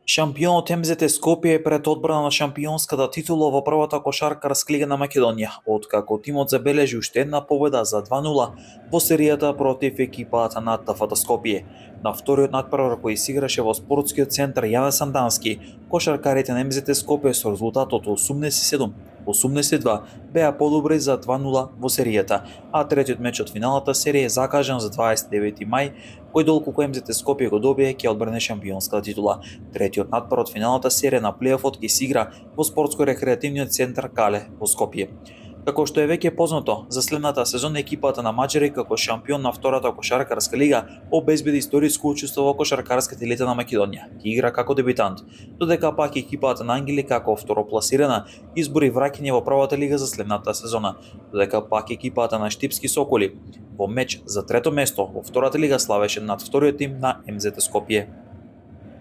Шампионот МЗТ Скопје е пред одбрана на шампионската титула во првата кошаркарска лига на Македонија, откако тимот забележи уште една победа за 2-0 во серијата против екипата на ТФТ Скопје. На вториот натпревар кој се играше во спортскиот центар Јане Сандански, кошаркарите на МЗТ Скопје со резултатот 87-82 беа подобри за 2-0 во серијата, а третиот меч од финалната серија е закажан за 29 мај, кој долку кој МЗТ Скопје го добие ќе одбране шампионската титула. Третиот натпор од финалната серија на плейофот ќе се игра во спортско-рекреативниот центар Кале во Скопје. Како што е веќе познато, за следната сезона екипата на Маџари како шампион на втората кошаркарска лига обезбеди историско учество во кошаркарската елита на Македонија. Ќе игра како дебитант, додека пак екипата на Ангели како второпласирана избори враќање во првата лига за следната сезона, додека пак екипата на Штипски Соколи во меч за трето место во втората лига славеше над вториот тим на МЗТ Скопје.